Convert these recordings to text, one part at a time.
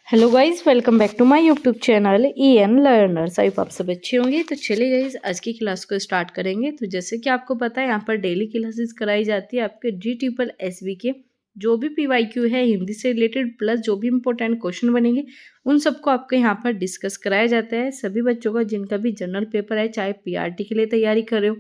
Hello guys, welcome back to my YouTube channel EN learners. I hope आप सब अच्छे होंगे। तो चलिए गाइज, आज की क्लास को स्टार्ट करेंगे। तो जैसे कि आपको पता है, यहाँ पर डेली क्लासेस कराई जाती है आपके GSSB के जो भी PYQ है हिंदी से रिलेटेड, प्लस जो भी इंपॉर्टेंट क्वेश्चन बनेंगे उन सबको आपको यहाँ पर डिस्कस कराया जाता है। सभी बच्चों का जिनका भी जनरल पेपर है, चाहे PRT के लिए तैयारी कर रहे हो,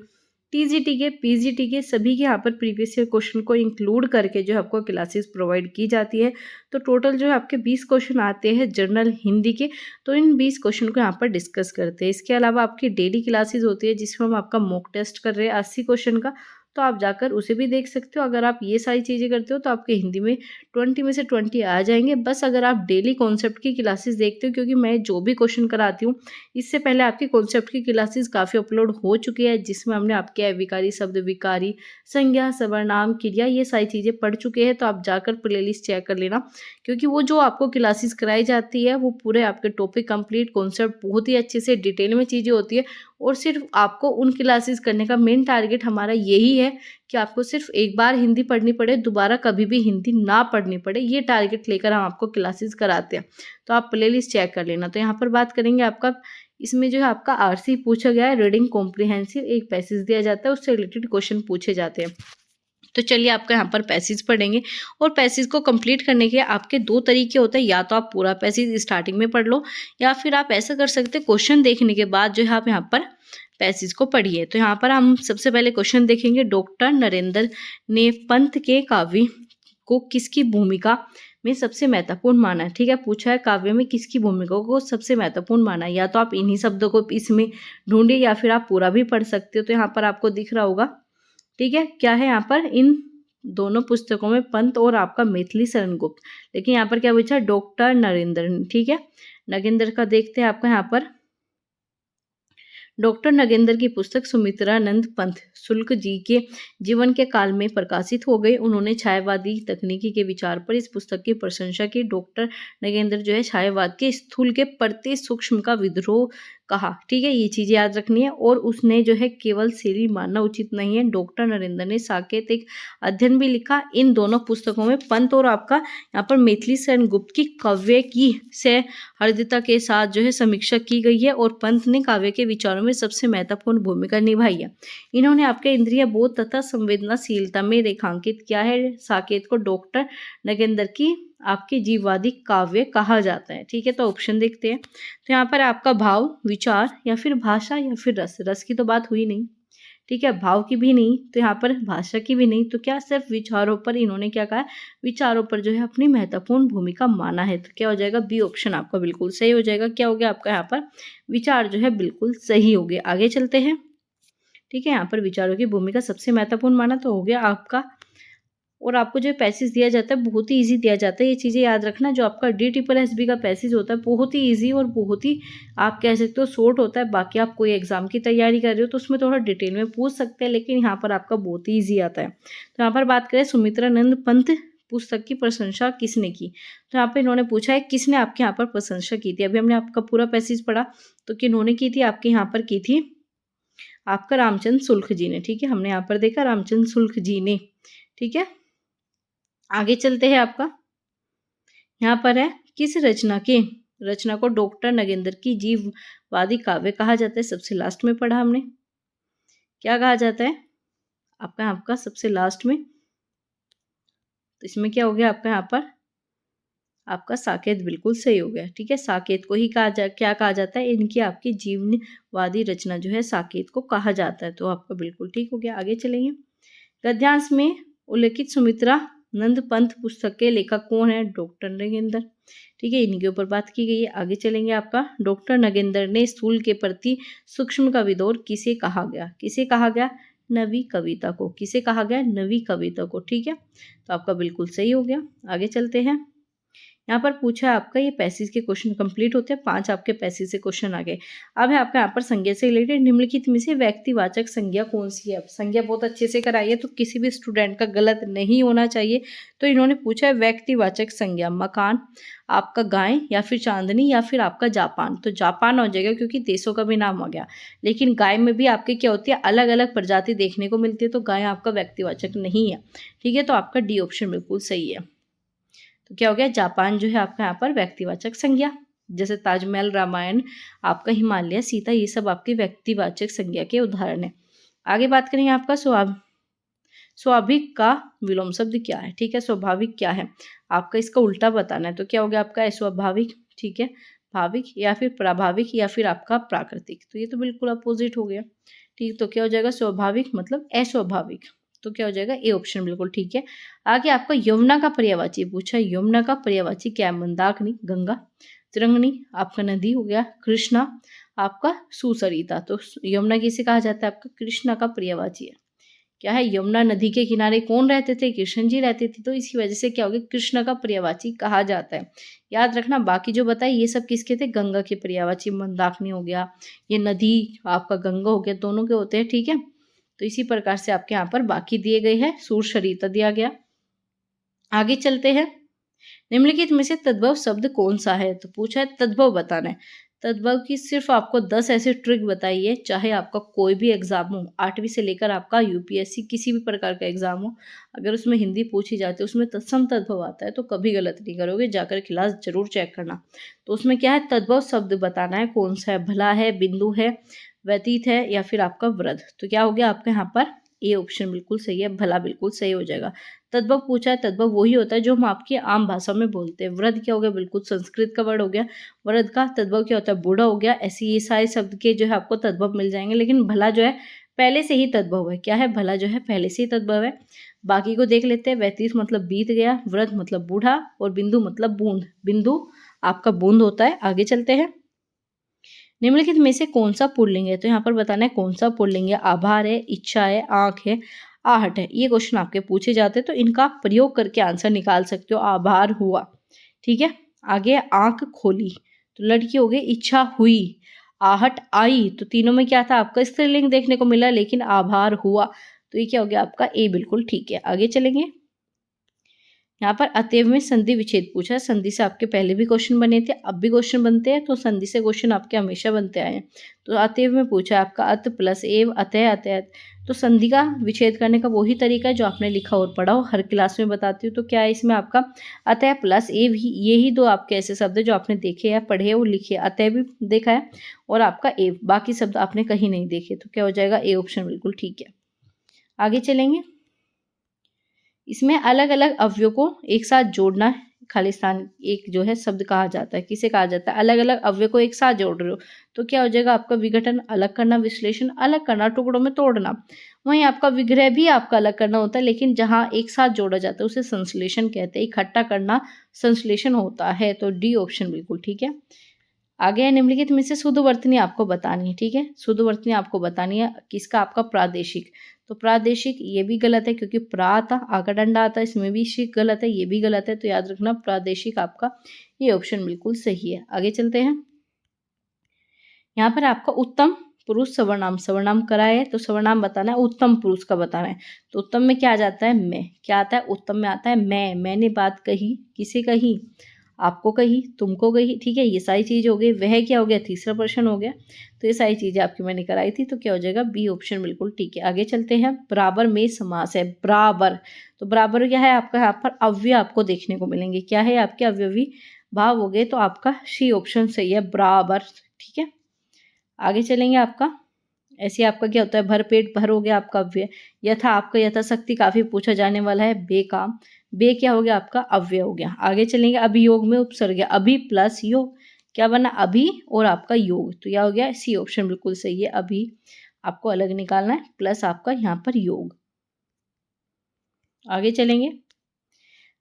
TGT के, PGT के, सभी के यहाँ पर प्रीवियस ईयर क्वेश्चन को इंक्लूड करके जो है आपको क्लासेस प्रोवाइड की जाती है। तो टोटल जो है आपके 20 क्वेश्चन आते हैं जनरल हिंदी के। तो इन 20 क्वेश्चन को यहाँ पर डिस्कस करते हैं। इसके अलावा आपकी डेली क्लासेस होती है जिसमें हम आपका मॉक टेस्ट कर रहे हैं 80 क्वेश्चन का। तो आप जाकर उसे भी देख सकते हो। अगर आप ये सारी चीज़ें करते हो तो आपके हिंदी में 20 में से 20 आ जाएंगे। बस अगर आप डेली कॉन्सेप्ट की क्लासेस देखते हो, क्योंकि मैं जो भी क्वेश्चन कराती हूँ इससे पहले आपकी कॉन्सेप्ट की क्लासेस काफ़ी अपलोड हो चुकी है, जिसमें हमने आपके विकारी शब्द, विकारी, संज्ञा, सर्वनाम, क्रिया, ये सारी चीज़ें पढ़ चुके हैं। तो आप जाकर प्लेलिस्ट चेक कर लेना, क्योंकि वो जो आपको क्लासेस कराई जाती है वो पूरे आपके टॉपिक कंप्लीट, कॉन्सेप्ट बहुत ही अच्छे से डिटेल में चीज़ें होती है। और सिर्फ आपको उन क्लासेस करने का मेन टारगेट हमारा यही है कि आपको सिर्फ एक बार हिंदी पढ़नी पड़े, दोबारा कभी भी हिंदी ना पढ़नी पड़े। ये टारगेट लेकर हम आपको क्लासेस कराते हैं। तो आप प्लेलिस्ट चेक कर लेना। तो यहाँ पर बात करेंगे आपका, इसमें जो है आपका RC पूछा गया है, रीडिंग कॉम्प्रिहेंसिव, एक पैसेज दिया जाता है, उससे रिलेटेड क्वेश्चन पूछे जाते हैं। तो चलिए आपका यहाँ पर पैसेज पढ़ेंगे। और पैसेज को कंप्लीट करने के आपके दो तरीके होते हैं, या तो आप पूरा पैसेज स्टार्टिंग में पढ़ लो, या फिर आप ऐसा कर सकते हैं क्वेश्चन देखने के बाद जो है आप यहाँ पर पैसेज को पढ़िए। तो यहाँ पर हम सबसे पहले क्वेश्चन देखेंगे। डॉक्टर नरेंद्र ने पंत के काव्य को किसकी भूमिका में सबसे महत्वपूर्ण माना है। ठीक है, पूछा है काव्य में किसकी भूमिका को सबसे महत्वपूर्ण माना है। या तो आप इन्हीं शब्दों को इसमें ढूंढिए, या फिर आप पूरा भी पढ़ सकते हो। तो यहाँ पर आपको दिख रहा होगा, ठीक है, क्या है यहाँ पर, इन दोनों पुस्तकों में पंत और आपका मैथिली शरण गुप्त। लेकिन यहाँ पर क्या पूछा, डॉक्टर नरेंद्र। ठीक है, नगेंद्र का देखते हैं आपका यहाँ पर। डॉक्टर नगेंद्र की पुस्तक सुमित्रानंद पंत शुक्ल जी के जीवन के काल में प्रकाशित हो गई। उन्होंने छायावादी तकनीकी के विचार पर इस पुस्तक की प्रशंसा की। डॉक्टर नगेंद्र जो है छायावाद के स्थूल के प्रति सूक्ष्म का विद्रोह कहा। ठीक है, ये चीज़ याद रखनी है। और उसने जो है केवल शैली मानना उचित नहीं है। डॉक्टर नरेंद्र ने साकेत अध्ययन भी लिखा। इन दोनों पुस्तकों में पंत और आपका यहाँ पर मैथिली शरण गुप्त की काव्य की से हृदयता के साथ जो है समीक्षा की गई है। और पंत ने काव्य के विचारों में सबसे महत्वपूर्ण भूमिका निभाई है। इन्होंने आपके इंद्रिय बोध तथा संवेदनाशीलता में रेखांकित किया है। साकेत को डॉक्टर नगेंद्र की आपके जीववादी काव्य कहा जाता है। ठीक है, तो ऑप्शन देखते हैं। तो यहाँ पर आपका भाव, विचार, या फिर भाषा, या फिर रस। रस की तो बात हुई नहीं, ठीक है, भाव की भी नहीं, तो यहाँ पर भाषा की भी नहीं, तो क्या सिर्फ विचारों पर इन्होंने क्या कहा, विचारों पर जो है अपनी महत्वपूर्ण भूमिका माना है। तो क्या हो जाएगा, बी ऑप्शन आपका बिल्कुल सही हो जाएगा। क्या हो गया आपका यहाँ पर, विचार जो है बिल्कुल सही हो गया। आगे चलते हैं। ठीक है, यहाँ पर विचारों की भूमिका सबसे महत्वपूर्ण माना तो हो गया आपका। और आपको जो पैसेज दिया जाता है बहुत ही इजी दिया जाता है। ये चीज़ें याद रखना, जो आपका DSSB का पैसेज होता है बहुत ही इजी और बहुत ही आप कह सकते हो शॉर्ट होता है। बाकी आप कोई एग्जाम की तैयारी कर रहे हो तो उसमें थोड़ा डिटेल में पूछ सकते हैं, लेकिन यहाँ पर आपका बहुत ही ईजी आता है। तो यहाँ पर बात करें, सुमित्रानंद पंत पुस्तक की प्रशंसा किसने की। तो यहाँ पर इन्होंने पूछा है किसने आपके यहाँ पर प्रशंसा की थी। अभी हमने आपका पूरा पैसेज पढ़ा, तो किन्होंने की थी, आपके यहाँ पर की थी आपका रामचंद्र शुक्ल जी ने। ठीक है, हमने यहाँ पर देखा रामचंद्र शुक्ल जी ने। ठीक है, आगे चलते हैं। आपका यहाँ पर है, किस रचना को डॉक्टर नगेंद्र की जीववादी काव्य कहा जाता है। सबसे लास्ट में पढ़ा हमने, क्या कहा जाता है आपका सबसे लास्ट में। तो इसमें क्या हो गया आपका, यहाँ पर आपका साकेत बिल्कुल सही हो गया। ठीक है, साकेत को ही क्या कहा जाता है, इनकी आपकी जीवनवादी रचना जो है साकेत को कहा जाता है। तो आपका बिल्कुल ठीक हो गया। आगे चलेंगे। गद्यांश में उल्लेखित सुमित्रानंद पंत पुस्तक के लेखक कौन है, डॉक्टर नगेंद्र। ठीक है, इनके ऊपर बात की गई है। आगे चलेंगे। आपका डॉक्टर नगेंद्र ने स्थूल के प्रति सूक्ष्म का विदोर किसे कहा गया। किसे कहा गया, नवी कविता को। किसे कहा गया, नवी कविता को। ठीक है, तो आपका बिल्कुल सही हो गया। आगे चलते हैं। यहाँ पर पूछा है आपका, ये पैसेज के क्वेश्चन कंप्लीट होते हैं। 5 आपके पैसेज से क्वेश्चन आ गए। अब है आपका यहाँ पर संज्ञा से रिलेटेड, निम्नलिखित में से व्यक्तिवाचक संज्ञा कौन सी है। संज्ञा बहुत अच्छे से कराई है, तो किसी भी स्टूडेंट का गलत नहीं होना चाहिए। तो इन्होंने पूछा है व्यक्तिवाचक संज्ञा, मकान, आपका गाय, या फिर चांदनी, या फिर आपका जापान। तो जापान हो जाएगा क्योंकि देशों का भी नाम हो गया। लेकिन गाय में भी आपके क्या होती है, अलग अलग प्रजाति देखने को मिलती है, तो गाय आपका व्यक्तिवाचक नहीं है। ठीक है, तो आपका डी ऑप्शन बिल्कुल सही है। तो क्या हो गया, जापान जो है आपका यहाँ पर व्यक्तिवाचक संज्ञा, जैसे ताजमहल, रामायण, आपका हिमालय, सीता, ये सब आपके व्यक्तिवाचक संज्ञा के उदाहरण है। आगे बात करेंगे आपका स्वाभाविक का विलोम शब्द क्या है। ठीक है, स्वाभाविक क्या है, आपका इसका उल्टा बताना है। तो क्या हो गया आपका अस्वाभाविक, ठीक है, भाविक या फिर प्रभाविक या फिर आपका प्राकृतिक। तो ये तो बिल्कुल अपोजिट हो गया। ठीक, तो क्या हो जाएगा, स्वाभाविक मतलब अस्वाभाविक। तो क्या हो जाएगा, ए ऑप्शन बिल्कुल ठीक है। आगे आपका यमुना का पर्यायवाची पूछा, यमुना का पर्यायवाची क्या है, मंदाकिनी, गंगा, तिरंगनी, आपका नदी हो गया, कृष्णा, आपका सुसरिता। तो यमुना किसे कहा जाता है, आपका कृष्णा का पर्यायवाची है। क्या है, यमुना नदी के किनारे कौन रहते थे, कृष्ण जी रहते थे, तो इसी वजह से क्या हो गया, कृष्ण का पर्यायवाची कहा जाता है। याद रखना, बाकी जो बताए ये सब किसके थे, गंगा के पर्यायवाची, मंदाकिनी हो गया, ये नदी आपका गंगा हो गया, दोनों के होते हैं। ठीक है, तो इसी प्रकार से आपके यहाँ पर बाकी दिए गए हैं, सुसरिता दिया गया। आगे चलते हैं, निम्नलिखित में से तद्भव शब्द कौन सा है। तो पूछा है तद्भव बताना है। तद्भव की सिर्फ आपको 10 ऐसे ट्रिक बताइए, चाहे आपका कोई भी एग्जाम हो, 8वीं से लेकर आपका यूपीएससी किसी भी प्रकार का एग्जाम हो, अगर उसमें हिंदी पूछी जाती है, उसमें तत्सम तद्भव आता है, तो कभी गलत नहीं करोगे, जाकर क्लास जरूर चेक करना। तो उसमें क्या है, तद्भव शब्द बताना है, कौन सा है, भला है, बिंदु है, व्यतीत है या फिर आपका वृद्ध। तो क्या हो गया आपका यहाँ पर, ए ऑप्शन बिल्कुल सही है, भला बिल्कुल सही हो जाएगा। तद्भव पूछा है, तद्भव वही होता है जो हम आपकी आम भाषा में बोलते हैं। वृद्ध क्या हो गया, बिल्कुल संस्कृत का वर्ड हो गया, वृद्ध का तद्भव क्या होता है, बूढ़ा हो गया। ऐसे ये सारे शब्द के जो है आपको तद्भव मिल जाएंगे, लेकिन भला जो है पहले से ही तद्भव है। क्या है, भला जो है पहले से ही तद्भव है। बाकी को देख लेते हैं। व्यतीत मतलब बीत गया, वृद्ध मतलब बूढ़ा, और बिंदु मतलब बूंद, बिंदु आपका बूंद होता है। आगे चलते हैं, निम्नलिखित में से कौन सा पुल्लिंग है। तो यहाँ पर बताना है कौन सा पुल्लिंग है, आभार है, इच्छा है, आंख है, आहट है। ये क्वेश्चन आपके पूछे जाते हैं, तो इनका आप प्रयोग करके आंसर निकाल सकते हो। आभार हुआ, ठीक है। आगे आंख खोली, तो लड़की हो गई, इच्छा हुई, आहट आई। तो तीनों में क्या था, आपका स्त्रीलिंग देखने को मिला, लेकिन आभार हुआ। तो ये क्या हो गया आपका, ए बिल्कुल ठीक है। आगे चलेंगे, यहाँ पर अतएव में संधि विच्छेद पूछा है। संधि से आपके पहले भी क्वेश्चन बने थे, अब भी क्वेश्चन बनते हैं, तो संधि से क्वेश्चन आपके हमेशा बनते आए हैं। तो अतएव में पूछा है आपका अत प्लस एव, अतः, अतः। तो संधि का विच्छेद करने का वही तरीका है जो आपने लिखा और पढ़ा हो, हर क्लास में बताती हूँ। तो क्या है इसमें आपका अतः प्लस एव ही, यही दो आपके ऐसे शब्द है जो आपने देखे या पढ़े और लिखे। अतः भी देखा है और आपका एव, बाकी शब्द आपने कहीं नहीं देखे। तो क्या हो जाएगा, ए ऑप्शन बिल्कुल ठीक है। आगे चलेंगे, इसमें अलग अलग अवयवों को एक साथ जोड़ना है, खालिस्तान एक जो है शब्द कहा जाता है। किसे कहा जाता है, अलग अलग अवयव को एक साथ जोड़ रहे हो। तो क्या हो जाएगा आपका, विघटन अलग करना, विश्लेषण अलग करना, टुकड़ों में तोड़ना। वहीं आपका विग्रह भी आपका अलग करना होता है, लेकिन जहाँ एक साथ जोड़ा जाता है उसे संश्लेषण कहते हैं। इकट्ठा करना संश्लेषण होता है। तो डी ऑप्शन बिल्कुल ठीक है। आगे है, निम्नलिखित में से शुद्ध वर्तनी आपको बतानी है। ठीक है, शुद्ध वर्तनी आपको बतानी है, किसका, आपका प्रादेशिक। तो प्रादेशिक ये भी गलत है, क्योंकि प्रा आता, आका डंडा आता है, इसमें भी शिक गलत है, ये भी गलत है। तो याद रखना प्रादेशिक आपका ये ऑप्शन बिल्कुल सही है। आगे चलते हैं, यहाँ पर आपका उत्तम पुरुष सर्वनाम, सर्वनाम कराए तो सर्वनाम बताना है, उत्तम पुरुष का बताना है। तो उत्तम में क्या आ जाता है, मैं। क्या आता है, उत्तम में आता है मैंने बात कही, किसे कही, आपको कही, तुमको कही। ठीक है, ये सारी चीज़ हो गई। वह क्या हो गया, तीसरा प्रश्न हो गया। तो ये सारी चीज़ें आपकी मैंने कराई थी। तो क्या हो जाएगा, बी ऑप्शन बिल्कुल ठीक है। आगे चलते हैं, बराबर में समास है, बराबर। तो बराबर क्या है आपका, यहाँ पर अव्यय आपको देखने को मिलेंगे। क्या है, आपके अवयवी भाव हो गए। तो आपका सी ऑप्शन सही है, बराबर। ठीक है, आगे चलेंगे, आपका ऐसे आपका क्या होता है, भरपेट, भर हो गया आपका अव्यय। यथा, आपका यथाशक्ति काफी पूछा जाने वाला है, बेकाम, बे क्या हो गया आपका अव्यय हो गया। आगे चलेंगे, अभियोग में उपसर्ग, अभी प्लस योग, क्या बना, अभी और आपका योग। तो यह हो गया, सी ऑप्शन बिल्कुल सही है, अभी आपको अलग निकालना है, प्लस आपका यहाँ पर योग। आगे चलेंगे,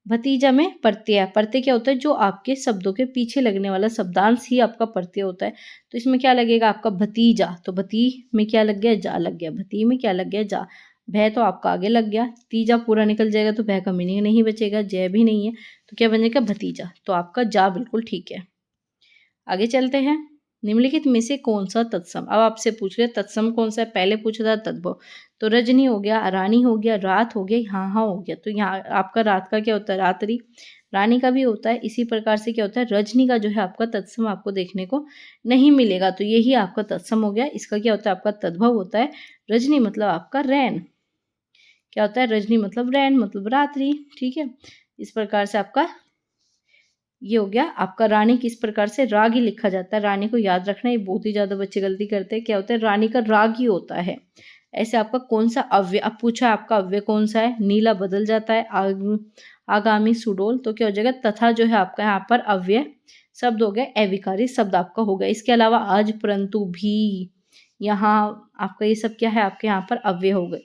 भतीजा में प्रत्यय, प्रत्यय क्या होता है, जो आपके शब्दों के पीछे लगने वाला शब्दांश ही आपका प्रत्यय होता है। तो इसमें क्या लगेगा आपका, भतीजा। तो भती में क्या लग गया, जा लग गया, भती में क्या लग गया, जा। भय तो आपका आगे लग गया, तीजा पूरा निकल जाएगा, तो भय का मीनिंग नहीं बचेगा, जय भी नहीं है, तो क्या बनेगा, भतीजा। तो आपका जा बिल्कुल ठीक है। आगे चलते हैं, निम्नलिखित में से कौन सा तत्सम। अब आपसे पूछ रहे तत्सम कौन सा है, पहले पूछा था तद्भव। तो रजनी हो गया, रानी हो गया, रात हो गया, हाँ हाँ हो गया। तो यहाँ आपका रात का क्या होता है, रात्रि। रानी का भी होता है। इसी प्रकार से क्या होता है, रजनी का जो है आपका तत्सम आपको देखने को नहीं मिलेगा। तो यही आपका तत्सम हो गया। इसका क्या होता है, आपका तद्भव होता है। रजनी मतलब आपका रैन, क्या होता है, रजनी मतलब रैन मतलब रात्रि। ठीक है, इस प्रकार से आपका ये हो गया आपका रानी किस प्रकार से, राग ही लिखा जाता है। रानी को याद रखना, ये बहुत ही ज़्यादा बच्चे गलती करते हैं। क्या होता है, रानी का राग ही होता है। ऐसे आपका कौन सा अव्यय, अब पूछा आपका अव्यय कौन सा है, नीला बदल जाता है, आगामी सुडोल, तो क्या हो जाएगा, तथा जो है आपका यहाँ पर अव्यय शब्द हो गया, अविकारी शब्द आपका हो गया। इसके अलावा आज, परंतु, भी, यहाँ आपका ये सब क्या है, आपके यहाँ पर अव्यय हो गए।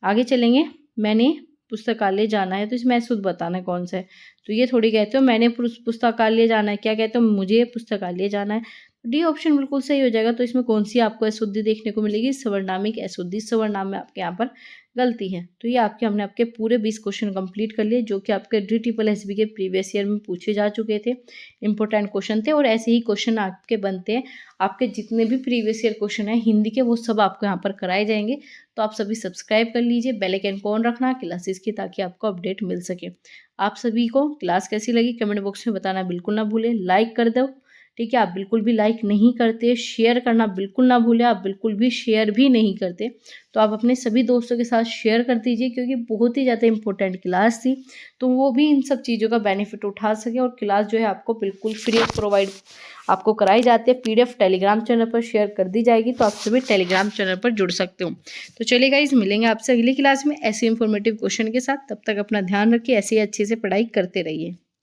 आगे चलेंगे, मैंने पुस्तकालय जाना है, तो इसमें शुद्ध बताना है कौन सा है। तो ये थोड़ी कहते हो मैंने पुस्तकालय जाना है, क्या कहते हो, मुझे पुस्तकालय जाना है। डी ऑप्शन बिल्कुल सही हो जाएगा। तो इसमें कौन सी आपको अशुद्धि देखने को मिलेगी, सवर्णामिक अशुद्धि, सवर्णाम में आपके यहाँ पर गलती है। तो ये हमने आपके पूरे 20 क्वेश्चन कंप्लीट कर लिए, जो कि आपके DSSB के प्रीवियस ईयर में पूछे जा चुके थे, इंपॉर्टेंट क्वेश्चन थे। और ऐसे ही क्वेश्चन आपके बनते हैं, आपके जितने भी प्रीवियस ईयर क्वेश्चन हैं हिंदी के, वो सब आपको यहाँ पर कराए जाएंगे। तो आप सभी सब्सक्राइब कर लीजिए, बेल आइकन को ऑन रखना क्लासेस की, ताकि आपको अपडेट मिल सके। आप सभी को क्लास कैसी लगी कमेंट बॉक्स में बताना बिल्कुल ना भूलें। लाइक कर दो, ठीक है, आप बिल्कुल भी लाइक नहीं करते। शेयर करना बिल्कुल ना भूलें, आप बिल्कुल भी शेयर भी नहीं करते, तो आप अपने सभी दोस्तों के साथ शेयर कर दीजिए, क्योंकि बहुत ही ज़्यादा इंपॉर्टेंट क्लास थी, तो वो भी इन सब चीज़ों का बेनिफिट उठा सके। और क्लास जो है आपको बिल्कुल फ्री ऑफ प्रोवाइड आपको कराई जाती है। PDF टेलीग्राम चैनल पर शेयर कर दी जाएगी, तो आप सभी टेलीग्राम चैनल पर जुड़ सकते हो। तो चलिए गाइस, मिलेंगे आपसे अगली क्लास में ऐसे इंफॉर्मेटिव क्वेश्चन के साथ। तब तक अपना ध्यान रखिए, ऐसे ही अच्छे से पढ़ाई करते रहिए।